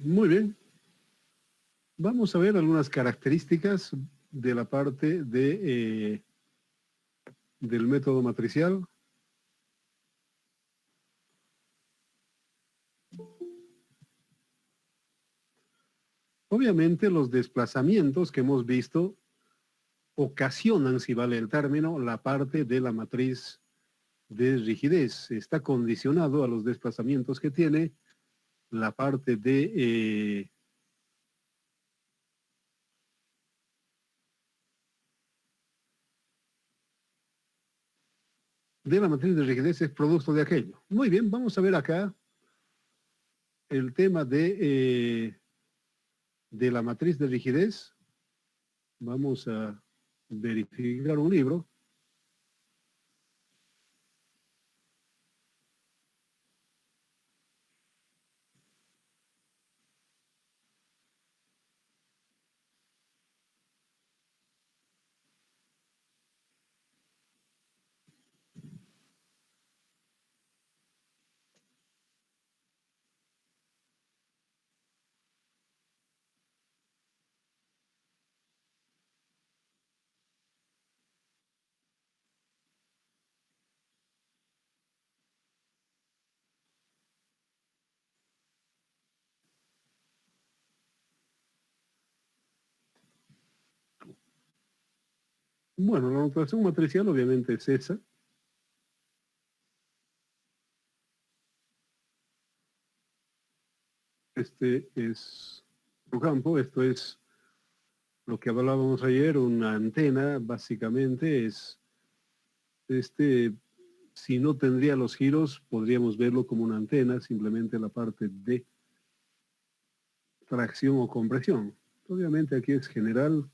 Muy bien. Vamos a ver algunas características de la parte del método matricial. Obviamente los desplazamientos que hemos visto ocasionan, si vale el término, la parte de la matriz de rigidez. Está condicionado a los desplazamientos que tiene la parte de la matriz de rigidez, es producto de aquello. Muy bien, vamos a ver acá el tema de la matriz de rigidez. Vamos a verificar un libro. Bueno, la notación matricial obviamente es esa. Este es su campo, esto es lo que hablábamos ayer, una antena básicamente es, si no tendría los giros, podríamos verlo como una antena, simplemente la parte de tracción o compresión. Obviamente aquí es general,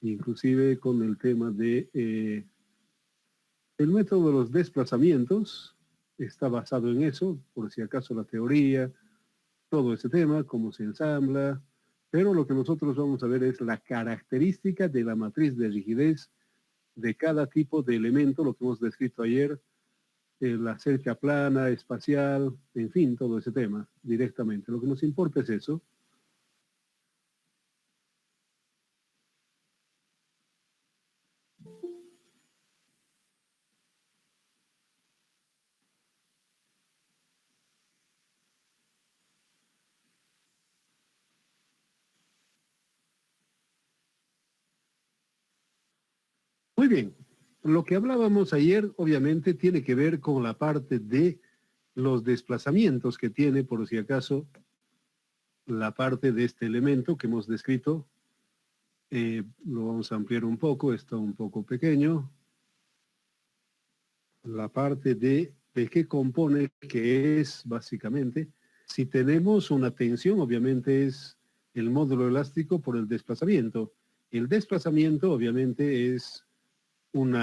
inclusive con el tema el método de los desplazamientos, está basado en eso, por si acaso la teoría, todo ese tema, cómo se ensambla, pero lo que nosotros vamos a ver es la característica de la matriz de rigidez de cada tipo de elemento, lo que hemos descrito ayer, la cerca plana, espacial, en fin, todo ese tema directamente. Lo que nos importa es eso. Muy bien, lo que hablábamos ayer obviamente tiene que ver con la parte de los desplazamientos que tiene, por si acaso, la parte de este elemento que hemos descrito. Lo vamos a ampliar un poco, está un poco pequeño. La parte de qué compone, que es básicamente, si tenemos una tensión, obviamente es el módulo elástico por el desplazamiento. El desplazamiento obviamente es un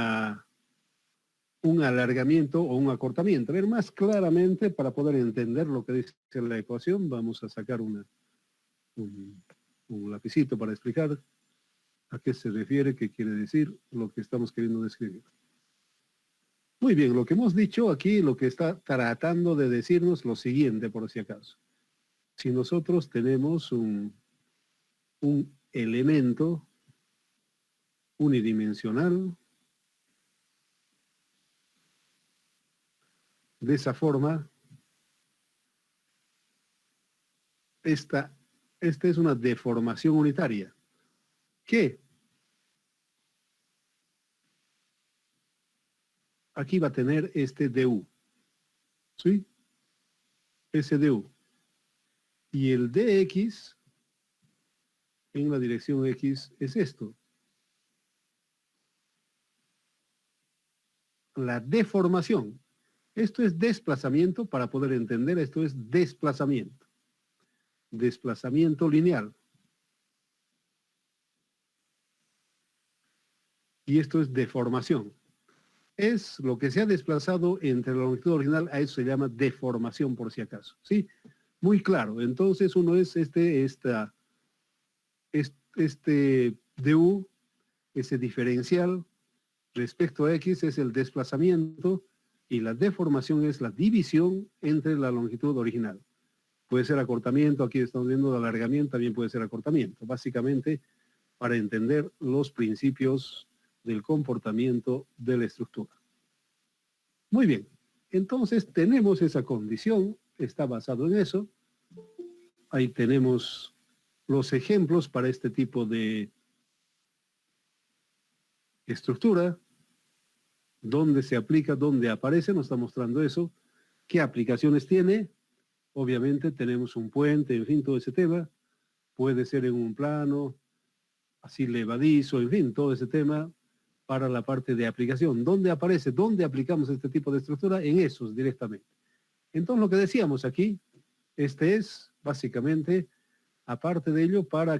alargamiento o un acortamiento. A ver, más claramente, para poder entender lo que dice la ecuación, vamos a sacar un lapicito para explicar a qué se refiere, qué quiere decir lo que estamos queriendo describir. Muy bien, lo que hemos dicho aquí, lo que está tratando de decirnos lo siguiente, por si acaso. Si nosotros tenemos un elemento unidimensional, de esa forma, esta es una deformación unitaria. ¿Qué? Aquí va a tener este du, ¿sí? Ese du. Y el dx en la dirección x es esto. La deformación. Esto es desplazamiento, para poder entender, esto es desplazamiento. Desplazamiento lineal. Y esto es deformación. Es lo que se ha desplazado entre la longitud original, a eso se llama deformación, por si acaso, ¿sí? Muy claro. Entonces uno es este du, ese diferencial respecto a x es el desplazamiento y la deformación es la división entre la longitud original. puede ser acortamiento, aquí estamos viendo alargamiento, también puede ser acortamiento, básicamente para entender los principios del comportamiento de la estructura. Muy bien, entonces tenemos esa condición, está basado en eso. Ahí tenemos los ejemplos para este tipo de estructura, dónde se aplica, dónde aparece, nos está mostrando eso, qué aplicaciones tiene. Obviamente tenemos un puente, en fin, todo ese tema. Puede ser en un plano, así levadizo, en fin, todo ese tema para la parte de aplicación. ¿Dónde aparece? ¿Dónde aplicamos este tipo de estructura? En esos directamente. Entonces lo que decíamos aquí, este es básicamente, aparte de ello, para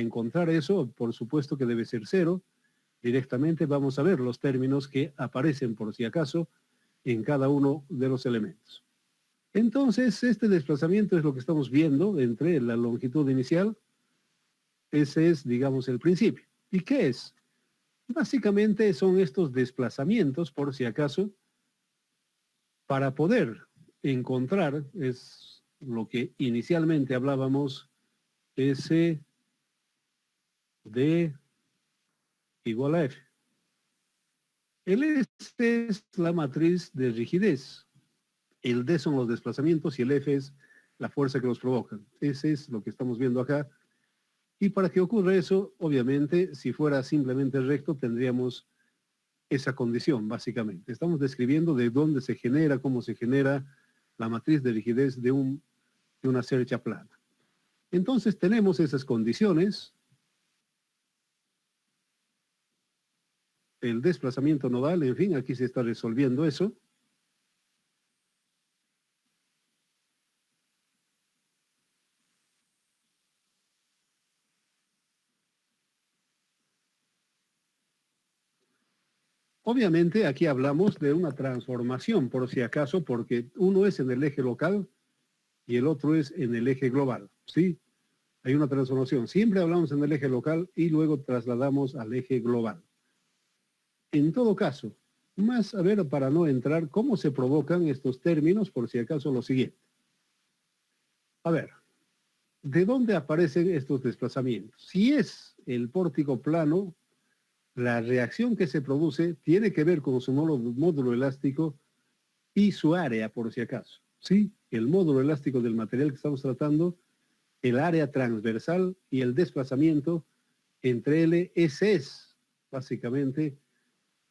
encontrar eso, por supuesto que debe ser cero, directamente vamos a ver los términos que aparecen por si acaso en cada uno de los elementos. Entonces, este desplazamiento es lo que estamos viendo entre la longitud inicial. Ese es, digamos, el principio. ¿Y qué es? Básicamente son estos desplazamientos, por si acaso, para poder encontrar, es lo que inicialmente hablábamos, S de igual a F. El S es la matriz de rigidez. El D son los desplazamientos y el F es la fuerza que los provoca. Ese es lo que estamos viendo acá. Y para que ocurra eso, obviamente, si fuera simplemente recto, tendríamos esa condición, básicamente. Estamos describiendo de dónde se genera, cómo se genera la matriz de rigidez de una cercha plana. Entonces tenemos esas condiciones. El desplazamiento nodal, en fin, aquí se está resolviendo eso. Obviamente aquí hablamos de una transformación, por si acaso, porque uno es en el eje local y el otro es en el eje global, ¿sí? Hay una transformación. Siempre hablamos en el eje local y luego trasladamos al eje global. En todo caso, más a ver, para no entrar, ¿cómo se provocan estos términos? Por si acaso lo siguiente. A ver, ¿de dónde aparecen estos desplazamientos? Si es el pórtico plano, la reacción que se produce tiene que ver con su módulo elástico y su área, por si acaso. ¿Sí? El módulo elástico del material que estamos tratando, el área transversal y el desplazamiento entre L, ese es básicamente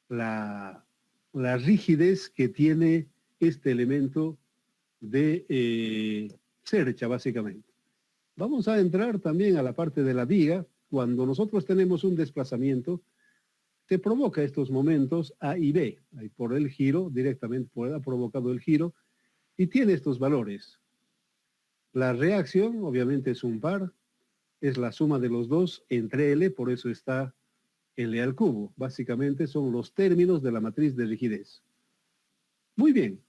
la rigidez que tiene este elemento de cercha, básicamente. Vamos a entrar también a la parte de la viga. Cuando nosotros tenemos un desplazamiento, se provoca estos momentos A y B, por el giro, directamente ha provocado el giro, y tiene estos valores. La reacción, obviamente, es un par, es la suma de los dos entre L, por eso está L al cubo. Básicamente son los términos de la matriz de rigidez. Muy bien.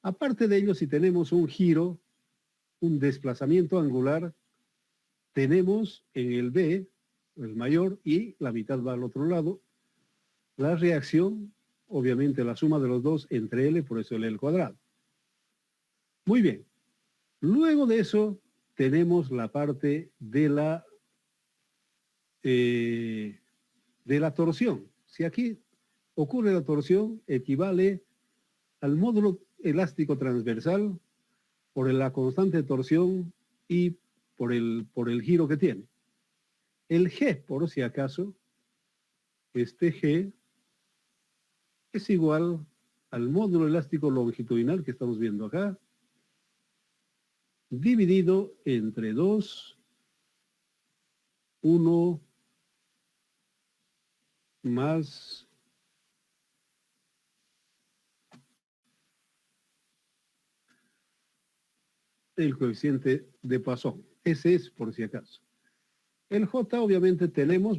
Aparte de ello, si tenemos un giro, un desplazamiento angular, tenemos en el B, el mayor, y la mitad va al otro lado, la reacción, obviamente la suma de los dos entre L, por eso L al cuadrado. Muy bien. Luego de eso, tenemos la parte de la torsión. Si aquí ocurre la torsión, equivale al módulo elástico transversal por la constante de torsión y por el giro que tiene. El G, por si acaso, este G es igual al módulo elástico longitudinal que estamos viendo acá, dividido entre 2, 1 más el coeficiente de Poisson. Ese es por si acaso. El J obviamente tenemos,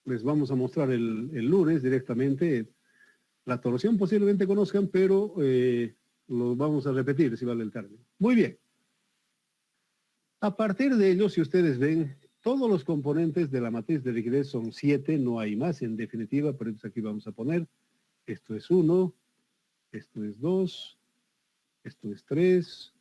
les vamos a mostrar el lunes directamente. La torsión posiblemente conozcan, pero lo vamos a repetir si vale el término. Muy bien. A partir de ello, si ustedes ven, todos los componentes de la matriz de rigidez son 7, no hay más en definitiva, pero aquí vamos a poner, esto es 1, esto es 2, Esto es 3.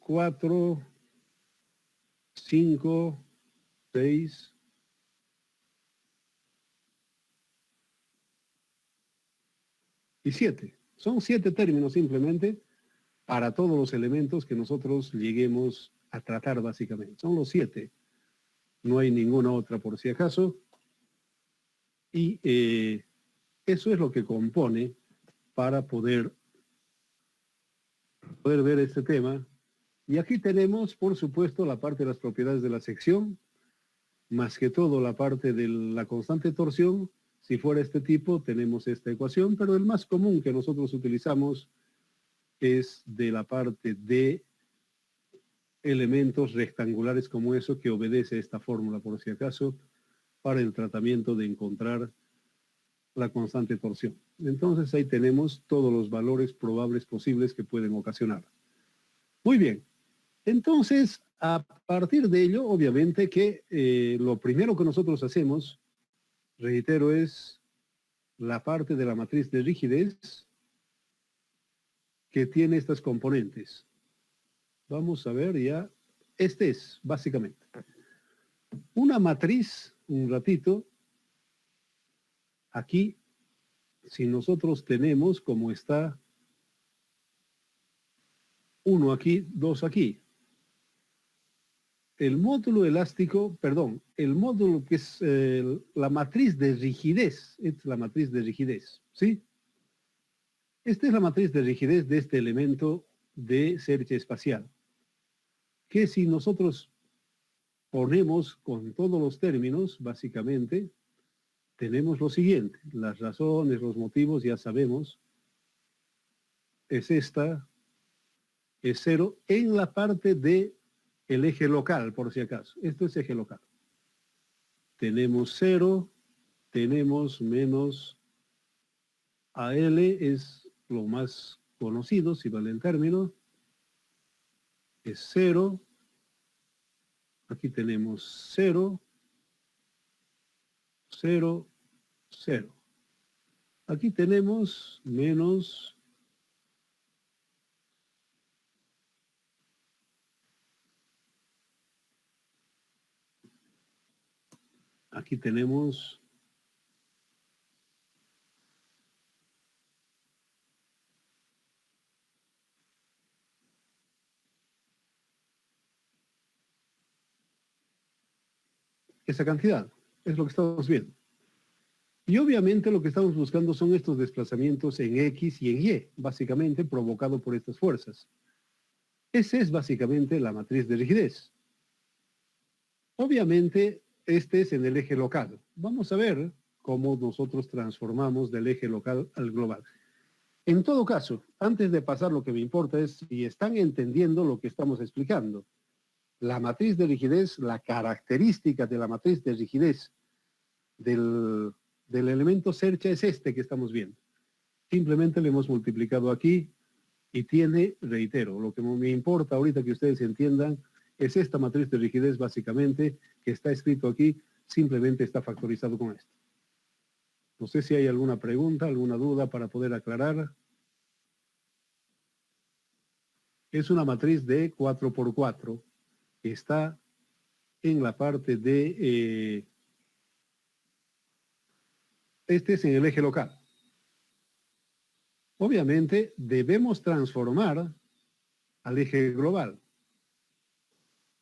Cuatro, 5, 6, y 7. Son 7 términos simplemente para todos los elementos que nosotros lleguemos a tratar básicamente. Son los 7. No hay ninguna otra por si acaso. Y eso es lo que compone para poder ver este tema. Y aquí tenemos, por supuesto, la parte de las propiedades de la sección, más que todo la parte de la constante de torsión. Si fuera este tipo, tenemos esta ecuación, pero el más común que nosotros utilizamos es de la parte de elementos rectangulares como eso, que obedece esta fórmula, por si acaso, para el tratamiento de encontrar la constante de torsión. Entonces ahí tenemos todos los valores probables posibles que pueden ocasionar. Muy bien. Entonces, a partir de ello, obviamente que lo primero que nosotros hacemos, reitero, es la parte de la matriz de rigidez que tiene estas componentes. Vamos a ver ya. Este es, básicamente, una matriz, un ratito. Aquí, si nosotros tenemos como está 1 aquí, 2 aquí, el módulo elástico, perdón, el módulo que es la matriz de rigidez, esta es la matriz de rigidez, ¿sí? Esta es la matriz de rigidez de este elemento de Serge espacial, que si nosotros ponemos con todos los términos, básicamente, tenemos lo siguiente, las razones, los motivos, ya sabemos, es esta, es 0 en la parte de el eje local, por si acaso. Esto es eje local. Tenemos 0, tenemos menos AL, es lo más conocido, si vale el término, es 0. Aquí tenemos 0, 0, 0. Aquí tenemos menos aquí tenemos esa cantidad, es lo que estamos viendo. Y obviamente lo que estamos buscando son estos desplazamientos en X y en Y, básicamente provocado por estas fuerzas. Esa es básicamente la matriz de rigidez. Obviamente, este es en el eje local. Vamos a ver cómo nosotros transformamos del eje local al global. En todo caso, antes de pasar, lo que me importa es si están entendiendo lo que estamos explicando. La matriz de rigidez, la característica de la matriz de rigidez del elemento cercha es este que estamos viendo. Simplemente le hemos multiplicado aquí y tiene, reitero, lo que me importa ahorita que ustedes entiendan es esta matriz de rigidez básicamente que está escrito aquí, simplemente está factorizado con esto. No sé si hay alguna pregunta, alguna duda para poder aclarar. Es una matriz de 4×4. Está en la parte de... este es en el eje local. Obviamente debemos transformar al eje global.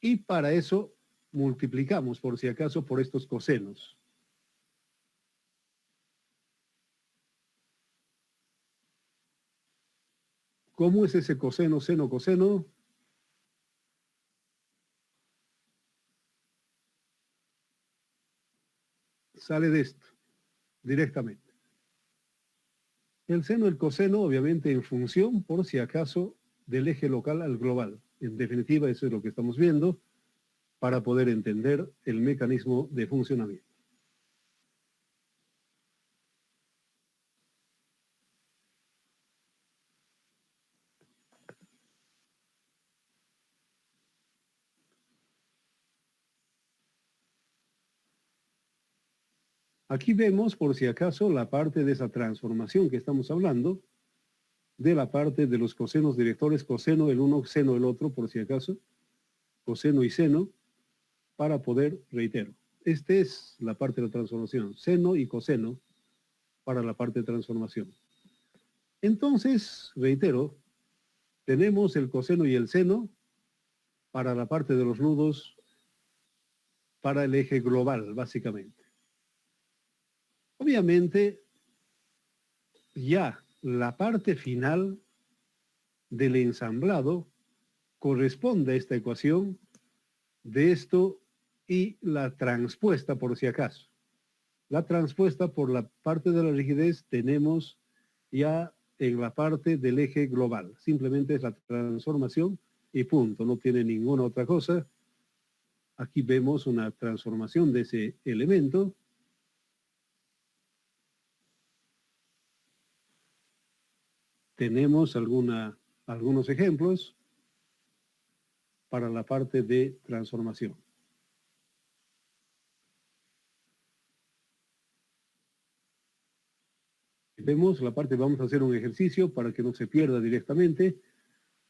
Y para eso multiplicamos, por si acaso, por estos cosenos. ¿Cómo es ese coseno, seno, coseno? Sale de esto, directamente. El seno, el coseno, obviamente en función, por si acaso, del eje local al global. En definitiva, eso es lo que estamos viendo para poder entender el mecanismo de funcionamiento. Aquí vemos, por si acaso, la parte de esa transformación que estamos hablando, de la parte de los cosenos directores, coseno el uno, seno el otro, por si acaso, coseno y seno, para poder, reitero, esta es la parte de la transformación, seno y coseno para la parte de transformación. Entonces, reitero, tenemos el coseno y el seno para la parte de los nudos, para el eje global, básicamente. Obviamente, ya la parte final del ensamblado corresponde a esta ecuación de esto y la transpuesta, por si acaso. La transpuesta por la parte de la rigidez tenemos ya en la parte del eje global. Simplemente es la transformación y punto. No tiene ninguna otra cosa. Aquí vemos una transformación de ese elemento. Tenemos algunos ejemplos para la parte de transformación. Vemos la parte, vamos a hacer un ejercicio para que no se pierda directamente,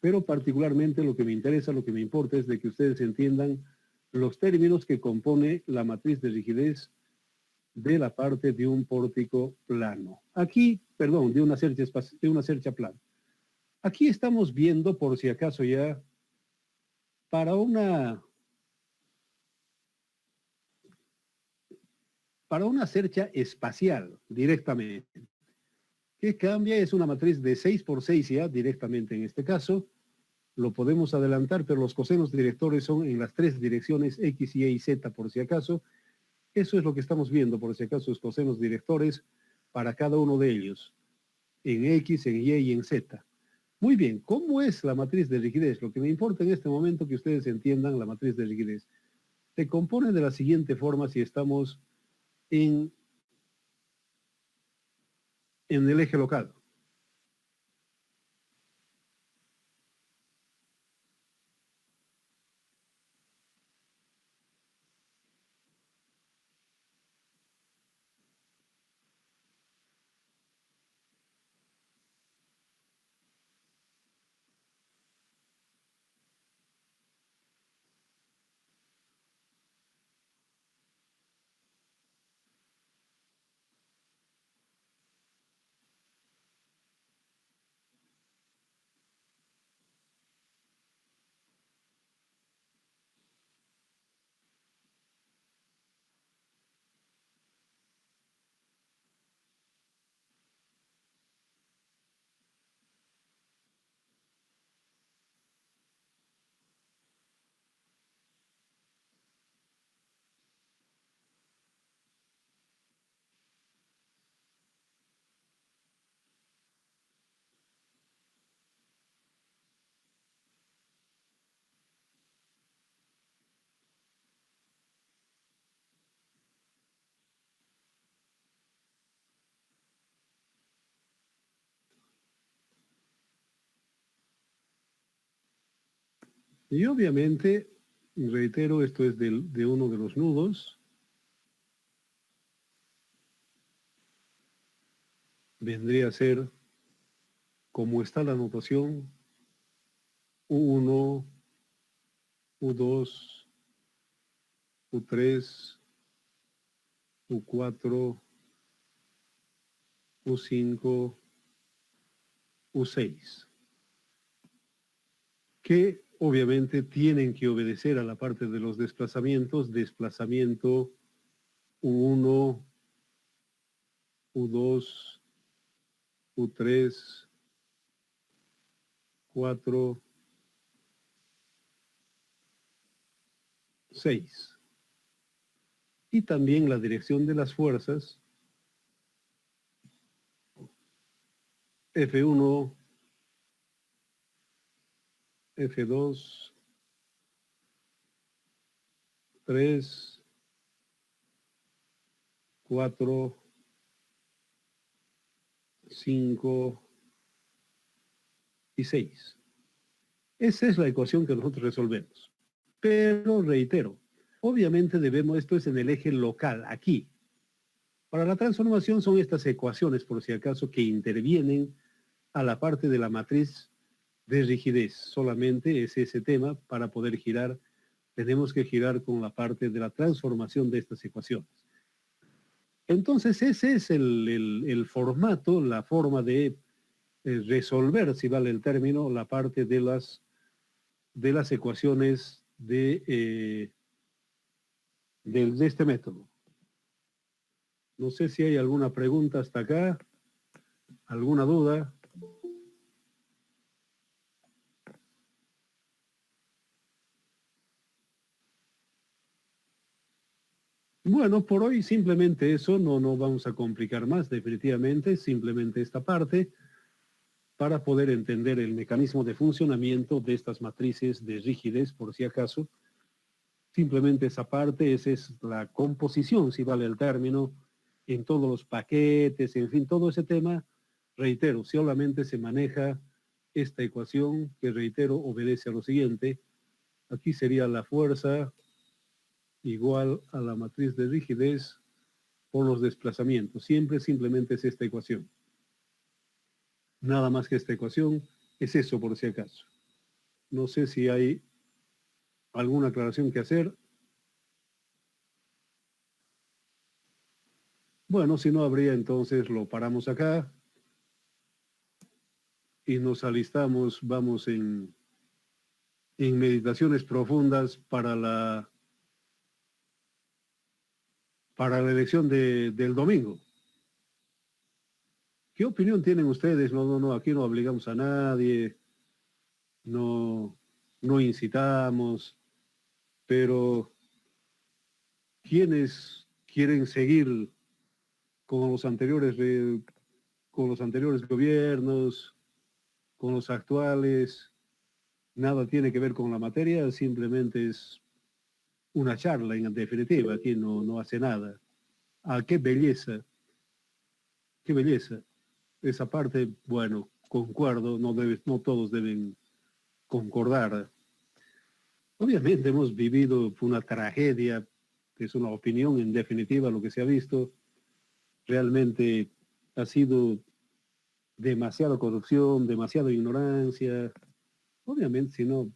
pero particularmente lo que me interesa, lo que me importa es de que ustedes entiendan los términos que compone la matriz de rigidez de la parte de un pórtico plano. Aquí, perdón, de una cercha plana. Aquí estamos viendo, por si acaso ya, para una cercha espacial directamente. ¿Qué cambia? Es una matriz de 6 por 6 ya directamente en este caso. Lo podemos adelantar, pero los cosenos directores son en las tres direcciones X, Y y Z por si acaso. Eso es lo que estamos viendo, por si acaso, los cosenos directores para cada uno de ellos, en X, en Y y en Z. Muy bien, ¿cómo es la matriz de rigidez? Lo que me importa en este momento que ustedes entiendan la matriz de rigidez. Se compone de la siguiente forma si estamos en el eje local. Y obviamente, reitero, esto es de uno de los nudos. Vendría a ser, como está la notación, U1, U2, U3, U4, U5, U6, que obviamente tienen que obedecer a la parte de los desplazamientos, desplazamiento U1, U2, U3, 4, 6. Y también la dirección de las fuerzas, F1, F2, 3, 4, 5 y 6. Esa es la ecuación que nosotros resolvemos. Pero reitero, obviamente debemos, esto es en el eje local, aquí. Para la transformación son estas ecuaciones, por si acaso, que intervienen a la parte de la matriz de rigidez. Solamente es ese tema. Para poder girar, tenemos que girar con la parte de la transformación de estas ecuaciones. Entonces ese es el formato, la forma de resolver, si vale el término, la parte de las ecuaciones de este método. No sé si hay alguna pregunta hasta acá, alguna duda. Bueno, por hoy simplemente eso, no vamos a complicar más definitivamente, simplemente esta parte para poder entender el mecanismo de funcionamiento de estas matrices de rigidez, por si acaso. Simplemente esa parte, esa es la composición, si vale el término, en todos los paquetes, en fin, todo ese tema, reitero, solamente se maneja esta ecuación que, reitero, obedece a lo siguiente. Aquí sería la fuerza igual a la matriz de rigidez por los desplazamientos. Siempre simplemente es esta ecuación. Nada más que esta ecuación, es eso por si acaso. No sé si hay alguna aclaración que hacer. Bueno, si no habría, entonces lo paramos acá y nos alistamos, vamos en meditaciones profundas para la elección del domingo. ¿Qué opinión tienen ustedes? No, aquí no obligamos a nadie, no incitamos, pero ¿quiénes quieren seguir con los anteriores, con los anteriores gobiernos, con los actuales? Nada tiene que ver con la materia, simplemente es una charla en definitiva, aquí no hace nada. Ah, qué belleza, qué belleza. Esa parte, bueno, concuerdo, no todos deben concordar. Obviamente hemos vivido una tragedia, es una opinión en definitiva lo que se ha visto. Realmente ha sido demasiada corrupción, demasiada ignorancia. Obviamente, si no,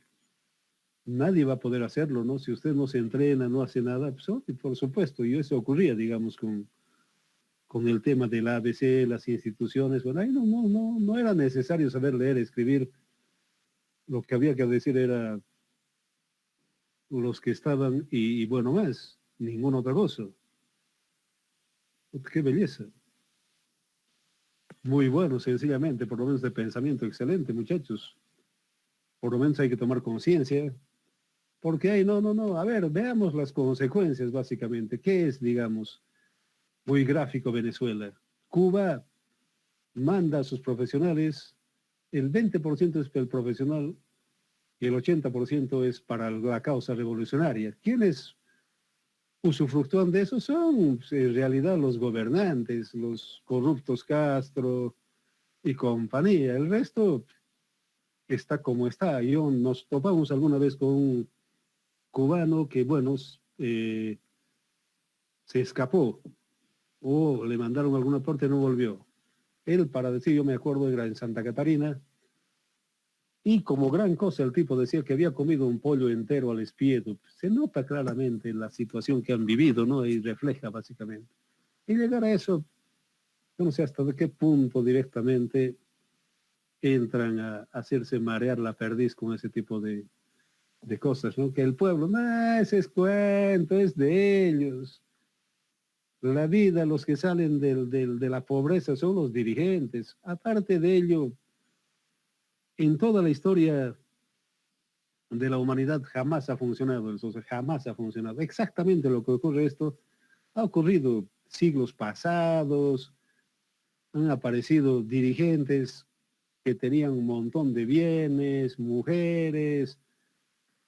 nadie va a poder hacerlo, ¿no? Si usted no se entrena, no hace nada, pues, por supuesto, y eso ocurría, digamos, con el tema del ABC, las instituciones, bueno, ahí no era necesario saber leer, escribir. Lo que había que decir era los que estaban y bueno más, ninguna otra cosa. Qué belleza. Muy bueno, sencillamente, por lo menos de pensamiento excelente, muchachos. Por lo menos hay que tomar conciencia, porque hay, no, a ver, veamos las consecuencias básicamente. ¿Qué es, digamos, muy gráfico Venezuela? Cuba manda a sus profesionales, el 20% es para el profesional y el 80% es para la causa revolucionaria. ¿Quiénes usufructúan de eso? Son pues, en realidad los gobernantes, los corruptos Castro y compañía. El resto está como está. Nos topamos alguna vez con un cubano que, bueno, se escapó o le mandaron algún aporte y no volvió. Él, para decir, yo me acuerdo, era en Santa Catarina, y como gran cosa el tipo decía que había comido un pollo entero al espiedo. Se nota claramente la situación que han vivido, ¿no? Y refleja básicamente. Y llegar a eso, yo no sé hasta de qué punto directamente entran a hacerse marear la perdiz con ese tipo de cosas, ¿no? Que el pueblo, no, ese es cuento, es de ellos. La vida, los que salen de la pobreza son los dirigentes. Aparte de ello, en toda la historia de la humanidad jamás ha funcionado eso, jamás ha funcionado. Exactamente lo que ocurre esto ha ocurrido siglos pasados, han aparecido dirigentes que tenían un montón de bienes, mujeres,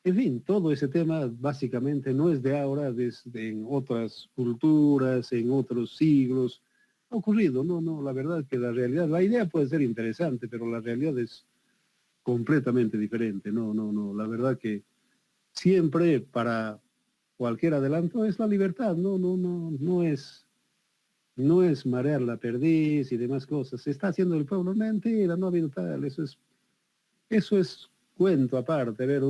en fin, todo ese tema básicamente no es de ahora, desde en otras culturas, en otros siglos, ha ocurrido, la verdad que la realidad, la idea puede ser interesante, pero la realidad es completamente diferente, la verdad que siempre para cualquier adelanto es la libertad, no es No es marear la perdiz y demás cosas. Se está haciendo el pueblo, mentira, no ha habido tal. Eso es cuento aparte. A ver,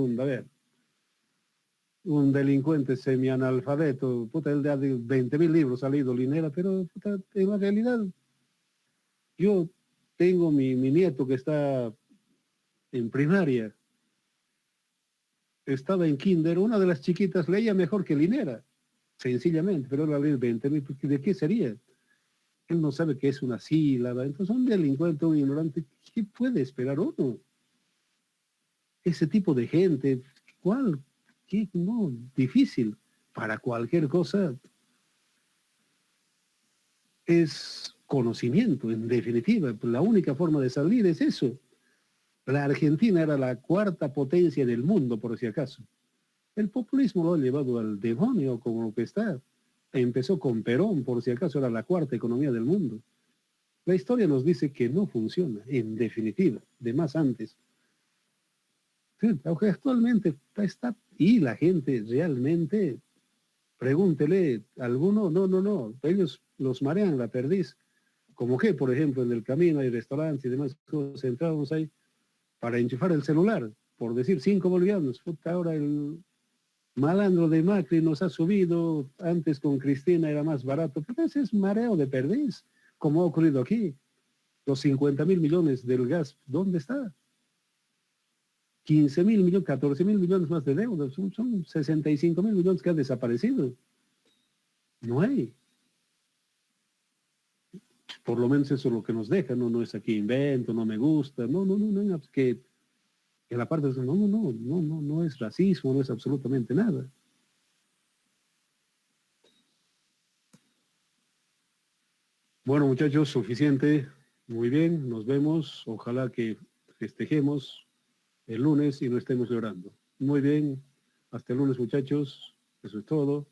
un delincuente semianalfabeto, puta, él de 20.000 libros ha leído Linera, pero puta, en la realidad, yo tengo mi nieto que está en primaria, estaba en kinder, una de las chiquitas leía mejor que Linera, sencillamente, pero él a leer 20.000, ¿de qué sería? Él no sabe qué es una sílaba, entonces un delincuente, un ignorante, ¿qué puede esperar uno? Ese tipo de gente, ¿cuál? ¿Qué? No, difícil. Para cualquier cosa es conocimiento, en definitiva. La única forma de salir es eso. La Argentina era la cuarta potencia del mundo, por si acaso. El populismo lo ha llevado al demonio como lo que está. Empezó con Perón, por si acaso era la cuarta economía del mundo. La historia nos dice que no funciona, en definitiva, de más antes. Sí, aunque actualmente está, y la gente realmente, pregúntele, alguno, no, ellos los marean la perdiz. Como que, por ejemplo, en el camino hay restaurantes y demás cosas, entramos ahí para enchufar el celular, por decir 5 bolivianos. Puta, ahora el malandro de Macri nos ha subido, antes con Cristina era más barato, pero ese es mareo de perdiz, como ha ocurrido aquí. Los 50.000 millones del gas, ¿dónde está? 15.000 millones, 14.000 millones más de deuda, son 65.000 millones que han desaparecido. No hay. Por lo menos eso es lo que nos deja, no es aquí invento, no me gusta, no, que la parte de no es racismo, no es absolutamente nada. Bueno, muchachos, suficiente. Muy bien, nos vemos. Ojalá que festejemos el lunes y no estemos llorando. Muy bien, hasta el lunes, muchachos. Eso es todo.